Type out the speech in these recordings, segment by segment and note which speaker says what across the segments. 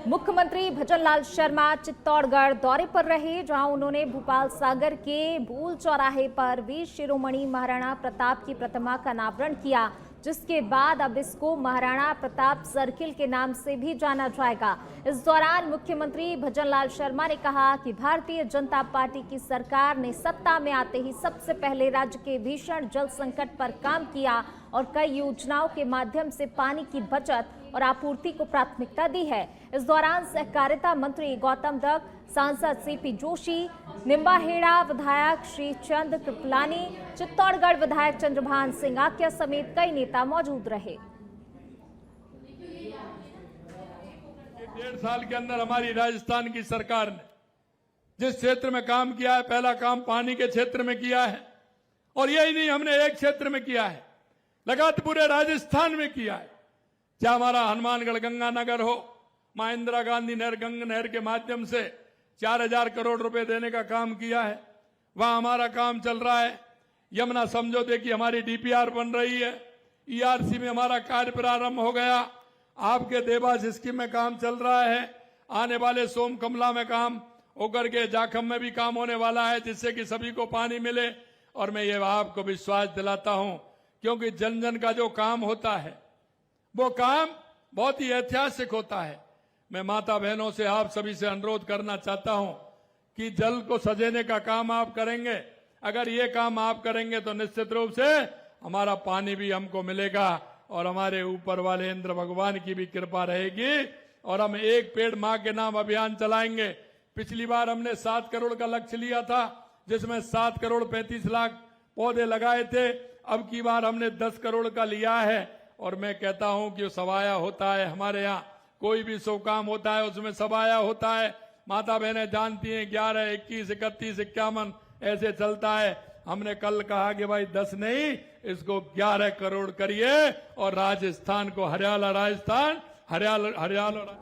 Speaker 1: मुख्यमंत्री भजनलाल शर्मा चित्तौड़गढ़ दौरे पर रहे, जहां उन्होंने भूपाल सागर के भूल चौराहे पर वीर शिरोमणि महाराणा प्रताप की प्रतिमा का अनावरण किया, जिसके बाद अब इसको महाराणा प्रताप सर्किल के नाम से भी जाना जाएगा। इस दौरान मुख्यमंत्री भजनलाल शर्मा ने कहा कि भारतीय जनता पार्टी की सरकार ने सत्ता में आते ही सबसे पहले राज्य के भीषण जल संकट पर काम किया और कई योजनाओं के माध्यम से पानी की बचत और आपूर्ति को प्राथमिकता दी है। इस दौरान सहकारिता मंत्री गौतम दत्त, सांसद सीपी जोशी, निम्बाहेड़ा विधायक श्री चंद कृपलानी, चित्तौड़गढ़ विधायक चंद्रभान सिंह आक्या समेत कई नेता मौजूद रहे।
Speaker 2: 1.5 साल के अंदर हमारी राजस्थान की सरकार ने जिस क्षेत्र में काम किया है, पहला काम पानी के क्षेत्र में किया है। और यही नहीं, हमने एक क्षेत्र में किया है, लगातार पूरे राजस्थान में किया है। चाहे हमारा हनुमानगढ़ गंगानगर हो, मां इंदिरा गांधी नहर के माध्यम से 4000 करोड़ रुपए देने का काम किया है, वहां हमारा काम चल रहा है। यमुना समझौते की हमारी डीपीआर बन रही है, ईआरसी में हमारा कार्य प्रारंभ हो गया, आपके देवास स्कीम में काम चल रहा है, आने वाले सोम कमला में काम होकर के जाखम में भी काम होने वाला है, जिससे कि सभी को पानी मिले। और मैं ये आपको विश्वास दिलाता हूं, क्योंकि जन जन का जो काम होता है वो काम बहुत ही ऐतिहासिक होता है। मैं माता बहनों से, आप सभी से अनुरोध करना चाहता हूं कि जल को सजेने का काम आप करेंगे। अगर ये काम आप करेंगे तो निश्चित रूप से हमारा पानी भी हमको मिलेगा और हमारे ऊपर वाले इंद्र भगवान की भी कृपा रहेगी। और हम एक पेड़ मां के नाम अभियान चलाएंगे। पिछली बार हमने 7 करोड़ का लक्ष्य लिया था, जिसमें 7 करोड़ 35 लाख पौधे लगाए थे। अब की बार हमने 10 करोड़ का लिया है। और मैं कहता हूं कि सवाया होता है, हमारे यहाँ कोई भी शुभ काम होता है उसमें सवाया होता है। माता बहनें जानती हैं, 11, 21, 31, 51 ऐसे चलता है। हमने कल कहा कि भाई 10 नहीं, इसको 11 करोड़ करिए और राजस्थान को हरियाला राजस्थान, हरियाला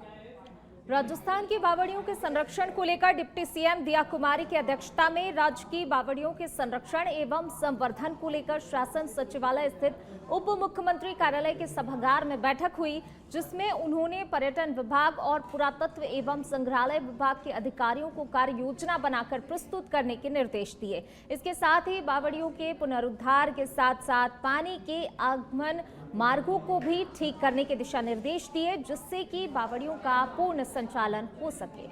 Speaker 1: राजस्थान की बावड़ियों के संरक्षण को लेकर डिप्टी सीएम दिया कुमारी की अध्यक्षता में राज्य की बावड़ियों के संरक्षण एवं संवर्धन को लेकर शासन सचिवालय स्थित उप मुख्यमंत्री कार्यालय के सभागार में बैठक हुई, जिसमें उन्होंने पर्यटन विभाग और पुरातत्व एवं संग्रहालय विभाग के अधिकारियों को कार्य योजना बनाकर प्रस्तुत करने के निर्देश दिए। इसके साथ ही बावड़ियों के पुनरुद्धार के साथ साथ पानी के आगमन मार्गों को भी ठीक करने के दिशा निर्देश दिए, जिससे कि बावड़ियों का पूर्ण संचालन हो सके।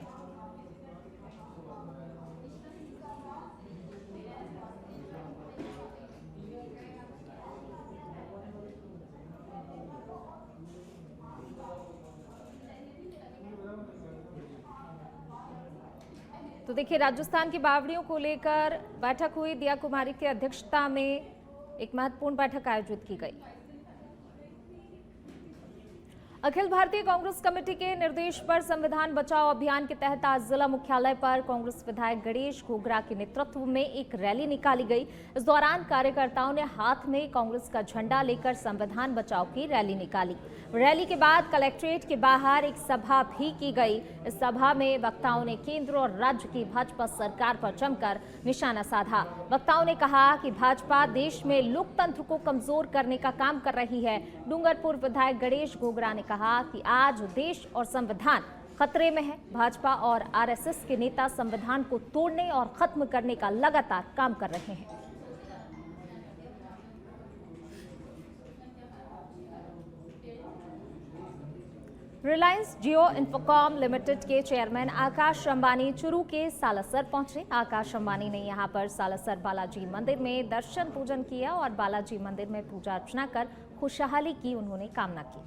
Speaker 1: तो देखिए, राजस्थान की बावड़ियों को लेकर बैठक हुई। दिया कुमारी की अध्यक्षता में एक महत्वपूर्ण बैठक आयोजित की गई। अखिल भारतीय कांग्रेस कमेटी के निर्देश पर संविधान बचाओ अभियान के तहत आज जिला मुख्यालय पर कांग्रेस विधायक गणेश घोगरा के नेतृत्व में एक रैली निकाली गई। इस दौरान कार्यकर्ताओं ने हाथ में कांग्रेस का झंडा लेकर संविधान बचाओ की रैली निकाली। रैली के बाद कलेक्ट्रेट के बाहर एक सभा भी की गई। इस सभा में वक्ताओं ने केंद्र और राज्य की भाजपा सरकार पर जमकर निशाना साधा। वक्ताओं ने कहा कि भाजपा देश में लोकतंत्र को कमजोर करने का काम कर रही है। डूंगरपुर विधायक गणेश घोगरा ने कहा कि आज देश और संविधान खतरे में है। भाजपा और आरएसएस के नेता संविधान को तोड़ने और खत्म करने का लगातार काम कर रहे हैं। रिलायंस जियो इन्फोकॉम लिमिटेड के चेयरमैन आकाश अंबानी चुरू के सालासर पहुंचे। आकाश अंबानी ने यहां पर सालासर बालाजी मंदिर में दर्शन पूजन किया और बालाजी मंदिर में पूजा अर्चना कर खुशहाली की उन्होंने कामना की।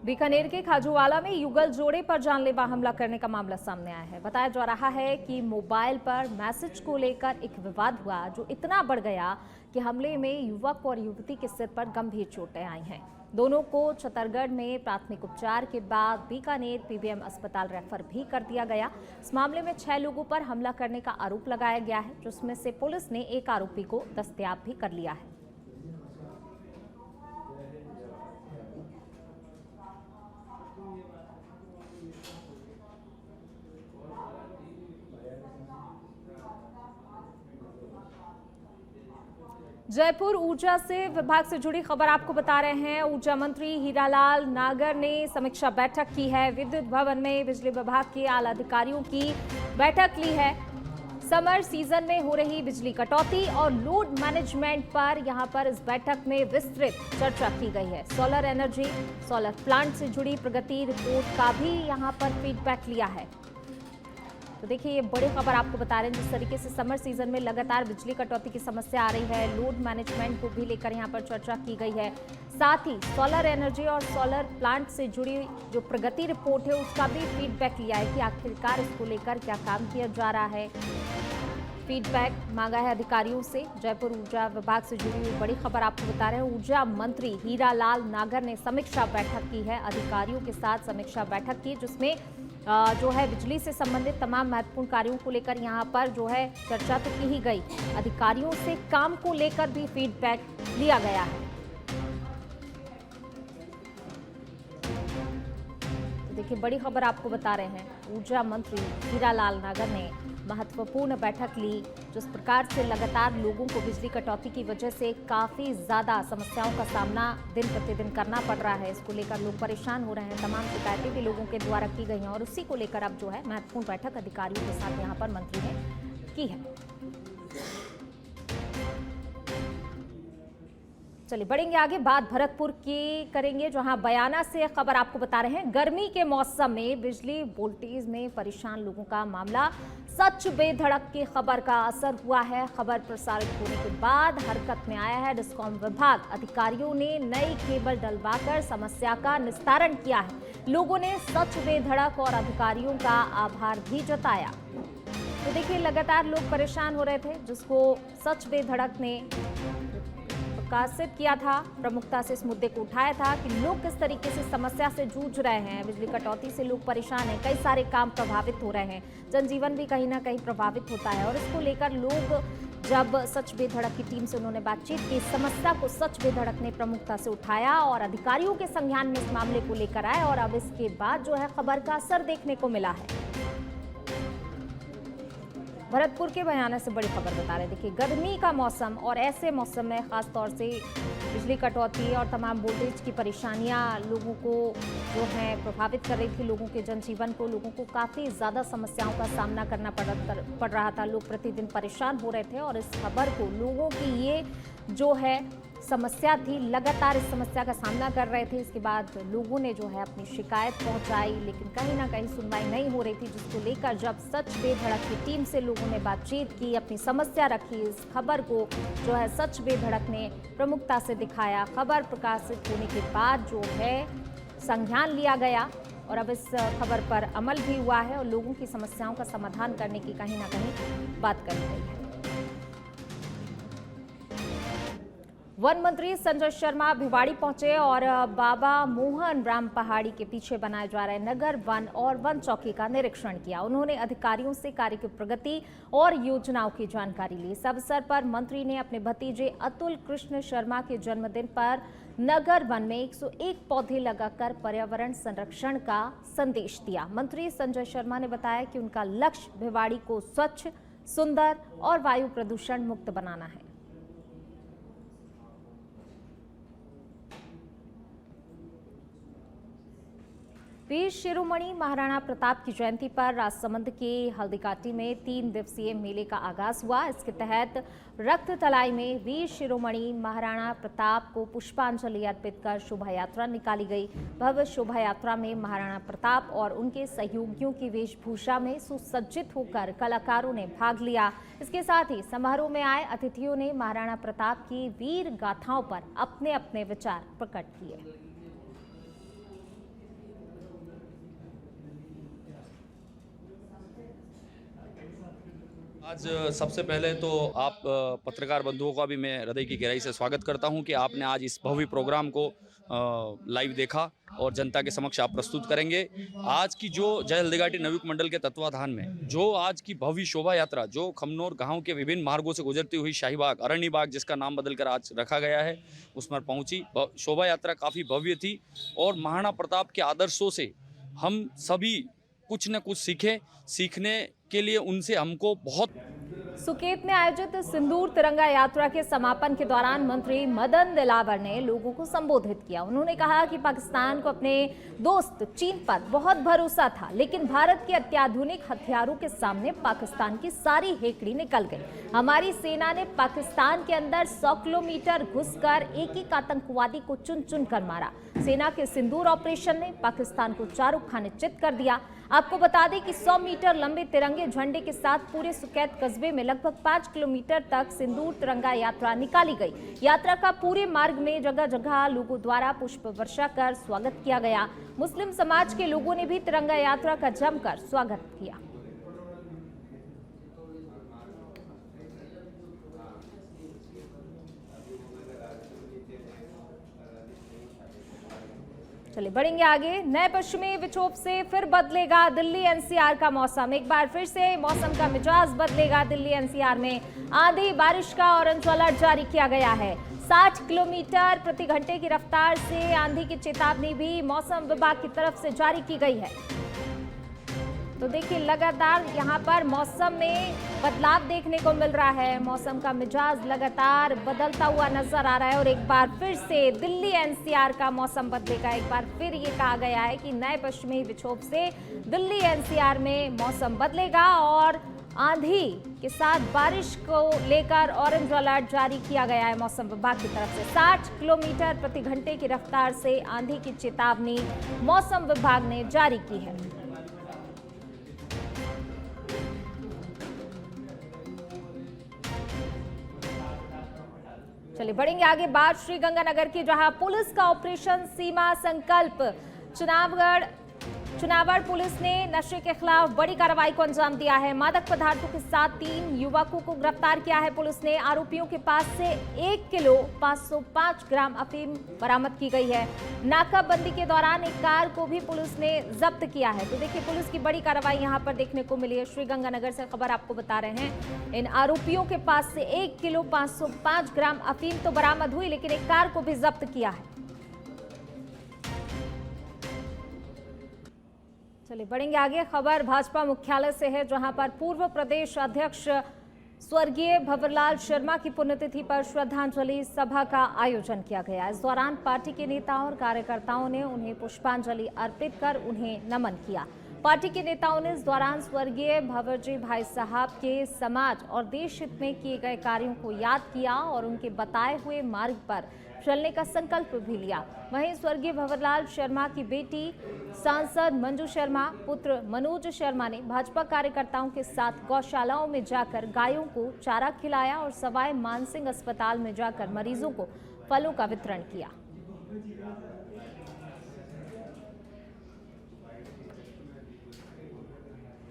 Speaker 1: बीकानेर के खाजूवाला में युगल जोड़े पर जानलेवा हमला करने का मामला सामने आया है। बताया जा रहा है कि मोबाइल पर मैसेज को लेकर एक विवाद हुआ, जो इतना बढ़ गया कि हमले में युवक और युवती के सिर पर गंभीर चोटें आई हैं। दोनों को छतरगढ़ में प्राथमिक उपचार के बाद बीकानेर पीबीएम अस्पताल रेफर भी कर दिया गया। इस मामले में 6 लोगों पर हमला करने का आरोप लगाया गया है, जिसमें से पुलिस ने एक आरोपी को दस्तयाब भी कर लिया है। जयपुर ऊर्जा से विभाग से जुड़ी खबर आपको बता रहे हैं। ऊर्जा मंत्री हीरालाल नागर ने समीक्षा बैठक की है। विद्युत भवन में बिजली विभाग के आला अधिकारियों की बैठक ली है। समर सीजन में हो रही बिजली कटौती और लोड मैनेजमेंट पर यहां पर इस बैठक में विस्तृत चर्चा की गई है। सोलर एनर्जी, सोलर प्लांट से जुड़ी प्रगति रिपोर्ट का भी यहां पर फीडबैक लिया है। तो देखिए, ये बड़ी खबर आपको बता रहे हैं। जिस तरीके से समर सीजन में लगातार बिजली कटौती की समस्या आ रही है, लोड मैनेजमेंट को भी लेकर यहाँ पर चर्चा की गई है। साथ ही सोलर एनर्जी और सोलर प्लांट से जुड़ी जो प्रगति रिपोर्ट है उसका भी फीडबैक लिया है कि आखिरकार इसको लेकर क्या काम किया जा रहा है। फीडबैक मांगा है अधिकारियों से। जयपुर ऊर्जा विभाग से जुड़ी हुई बड़ी खबर आपको बता रहे हैं। ऊर्जा मंत्री हीरालाल नागर ने समीक्षा बैठक की है, अधिकारियों के साथ समीक्षा बैठक की, जिसमें जो है बिजली से संबंधित तमाम महत्वपूर्ण कार्यों को लेकर यहाँ पर जो है चर्चा तो की ही गई। अधिकारियों से काम को लेकर भी फीडबैक लिया गया है। तो देखिए, बड़ी खबर आपको बता रहे हैं। ऊर्जा मंत्री हीरालाल नागर ने महत्वपूर्ण बैठक ली। जिस प्रकार से लगातार लोगों को बिजली कटौती की वजह से काफ़ी ज़्यादा समस्याओं का सामना दिन प्रतिदिन करना पड़ रहा है, इसको लेकर लोग परेशान हो रहे हैं। तमाम शिकायतें भी लोगों के द्वारा की गई हैं और उसी को लेकर अब जो है महत्वपूर्ण बैठक अधिकारियों के साथ यहाँ पर मंत्री ने की है। चलिए बढ़ेंगे आगे। बात भरतपुर की करेंगे, जहां बयाना से खबर आपको बता रहे हैं। गर्मी के मौसम में बिजली वोल्टेज में परेशान लोगों का मामला सच बेधड़क की खबर का असर हुआ है। खबर प्रसारित होने के बाद हरकत में आया है डिस्कॉम विभाग। अधिकारियों ने नई केबल डलवाकर समस्या का निस्तारण किया है। लोगों ने सच बेधड़क और अधिकारियों का आभार भी जताया। तो देखिए, लगातार लोग परेशान हो रहे थे, जिसको सच बेधड़क ने प्रकाशित किया था, प्रमुखता से इस मुद्दे को उठाया था कि लोग किस तरीके से समस्या से जूझ रहे हैं। बिजली कटौती से लोग परेशान हैं, कई सारे काम प्रभावित हो रहे हैं, जनजीवन भी कहीं ना कहीं प्रभावित होता है। और इसको लेकर लोग जब सच बेधड़क की टीम से उन्होंने बातचीत की, समस्या को सच बेधड़क ने प्रमुखता से उठाया और अधिकारियों के संज्ञान में इस मामले को लेकर आए। और अब इसके बाद जो है खबर का असर देखने को मिला है। भरतपुर के बयाना से बड़ी खबर बता रहे। देखिए, गर्मी का मौसम और ऐसे मौसम में खास तौर से बिजली कटौती और तमाम वोल्टेज की परेशानियां लोगों को जो है प्रभावित कर रही थी। लोगों के जनजीवन को, लोगों को काफ़ी ज़्यादा समस्याओं का सामना करना पड़ रहा था। लोग प्रतिदिन परेशान हो रहे थे और इस खबर को, लोगों की ये जो है समस्या थी, लगातार इस समस्या का सामना कर रहे थे। इसके बाद लोगों ने जो है अपनी शिकायत पहुंचाई, लेकिन कहीं ना कहीं सुनवाई नहीं हो रही थी, जिसको लेकर जब सच बेधड़क की टीम से लोगों ने बातचीत की, अपनी समस्या रखी, इस खबर को जो है सच बेधड़क ने प्रमुखता से दिखाया। खबर प्रकाशित होने के बाद जो है संज्ञान लिया गया और अब इस खबर पर अमल भी हुआ है और लोगों की समस्याओं का समाधान करने की कहीं ना कहीं बात करी गई है। वन मंत्री संजय शर्मा भिवाड़ी पहुंचे और बाबा मोहन राम पहाड़ी के पीछे बनाए जा रहे नगर वन और वन चौकी का निरीक्षण किया। उन्होंने अधिकारियों से कार्य की प्रगति और योजनाओं की जानकारी ली। इस अवसर पर मंत्री ने अपने भतीजे अतुल कृष्ण शर्मा के जन्मदिन पर नगर वन में 101 पौधे लगाकर पर्यावरण संरक्षण का संदेश दिया। मंत्री संजय शर्मा ने बताया कि उनका लक्ष्य भिवाड़ी को स्वच्छ, सुंदर और वायु प्रदूषण मुक्त बनाना है। वीर शिरोमणि महाराणा प्रताप की जयंती पर राजसमंद के हल्दीघाटी में 3 दिवसीय मेले का आगाज हुआ। इसके तहत रक्त तलाई में वीर शिरोमणि महाराणा प्रताप को पुष्पांजलि अर्पित कर शोभा यात्रा निकाली गई। भव्य शोभा यात्रा में महाराणा प्रताप और उनके सहयोगियों की वेशभूषा में सुसज्जित होकर कलाकारों ने भाग लिया। इसके साथ ही समारोह में आए अतिथियों ने महाराणा प्रताप की वीर गाथाओं पर अपने अपने विचार प्रकट किए।
Speaker 3: आज सबसे पहले तो आप पत्रकार बंधुओं का भी मैं हृदय की गहराई से स्वागत करता हूं कि आपने आज इस भव्य प्रोग्राम को लाइव देखा और जनता के समक्ष आप प्रस्तुत करेंगे। आज की जो जय हल्दीघाटी नवयुग मंडल के तत्वाधान में जो आज की भव्य शोभा यात्रा जो खमनोर गांव के विभिन्न मार्गों से गुजरती हुई शाहीबाग, अरण्य बाग जिसका नाम बदलकर आज रखा गया है, उस पर पहुंची। शोभा यात्रा काफ़ी भव्य थी और महाराणा प्रताप के आदर्शों से हम सभी कुछ न कुछ सीखने के लिए उनसे हमको बहुत
Speaker 1: सुकेत में आयोजित सिंदूर तिरंगा यात्रा के समापन के दौरान मंत्री मदन दिलावर ने लोगों को संबोधित किया। उन्होंने कहा कि पाकिस्तान को अपने दोस्त चीन पर बहुत भरोसा था, लेकिन भारत के अत्याधुनिक हथियारों के सामने पाकिस्तान की सारी हेकड़ी निकल गई। हमारी सेना ने पाकिस्तान के अंदर 100 किलोमीटर घुसकर एक एक आतंकवादी को चुन चुन कर मारा। सेना के सिंदूर ऑपरेशन ने पाकिस्तान को चारों खाने चित कर दिया। आपको बता दें कि 100 मीटर लंबे तिरंगे झंडे के साथ पूरे सुकैत कस्बे में लगभग 5 किलोमीटर तक सिंदूर तिरंगा यात्रा निकाली गई। यात्रा का पूरे मार्ग में जगह जगह लोगों द्वारा पुष्प वर्षा कर स्वागत किया गया। मुस्लिम समाज के लोगों ने भी तिरंगा यात्रा का जमकर स्वागत किया। चलिए बढ़ेंगे आगे। नए पश्चिमी विक्षोभ से फिर बदलेगा दिल्ली एनसीआर का मौसम। एक बार फिर से मौसम का मिजाज बदलेगा। दिल्ली एनसीआर में आंधी बारिश का ऑरेंज अलर्ट जारी किया गया है। 60 किलोमीटर प्रति घंटे की रफ्तार से आंधी की चेतावनी भी मौसम विभाग की तरफ से जारी की गई है। तो देखिए लगातार यहाँ पर मौसम में बदलाव देखने को मिल रहा है। मौसम का मिजाज लगातार बदलता हुआ नजर आ रहा है और एक बार फिर से दिल्ली एनसीआर का मौसम बदलेगा। एक बार फिर ये कहा गया है कि नए पश्चिमी विक्षोभ से दिल्ली एनसीआर में मौसम बदलेगा और आंधी के साथ बारिश को लेकर ऑरेंज अलर्ट जारी किया गया है मौसम विभाग की तरफ से। 60 किलोमीटर प्रति घंटे की रफ्तार से आंधी की चेतावनी मौसम विभाग ने जारी की है। चलिए बढ़ेंगे आगे। बात श्रीगंगानगर की, जहां पुलिस का ऑपरेशन सीमा संकल्प चुनावड़ पुलिस ने नशे के खिलाफ बड़ी कार्रवाई को अंजाम दिया है। मादक पदार्थों के साथ 3 युवकों को गिरफ्तार किया है पुलिस ने। आरोपियों के पास से 1 किलो 505 ग्राम अफीम बरामद की गई है। नाकाबंदी के दौरान एक कार को भी पुलिस ने जब्त किया है। तो देखिए पुलिस की बड़ी कार्रवाई यहां पर देखने को मिली है। श्रीगंगानगर से खबर आपको बता रहे हैं। इन आरोपियों के पास से 1 किलो 505 ग्राम अफीम तो बरामद हुई, लेकिन एक कार को भी जब्त किया है। चलिए बढ़ेंगे आगे। खबर भाजपा मुख्यालय से है, जहां पर पूर्व प्रदेश अध्यक्ष स्वर्गीय भंवरलाल शर्मा की पुण्यतिथि पर श्रद्धांजलि सभा का आयोजन किया गया। इस दौरान पार्टी के नेताओं और कार्यकर्ताओं ने उन्हें पुष्पांजलि अर्पित कर उन्हें नमन किया। पार्टी के नेताओं ने इस दौरान स्वर्गीय भंवरजी भाई साहब के समाज और देश हित में किए गए कार्यों को याद किया और उनके बताए हुए मार्ग पर चलने का संकल्प भी लिया। वहीं स्वर्गीय भंवरलाल शर्मा की बेटी सांसद मंजू शर्मा, पुत्र मनोज शर्मा ने भाजपा कार्यकर्ताओं के साथ गौशालाओं में जाकर गायों को चारा खिलाया और सवाई मानसिंह अस्पताल में जाकर मरीजों को फलों का वितरण किया।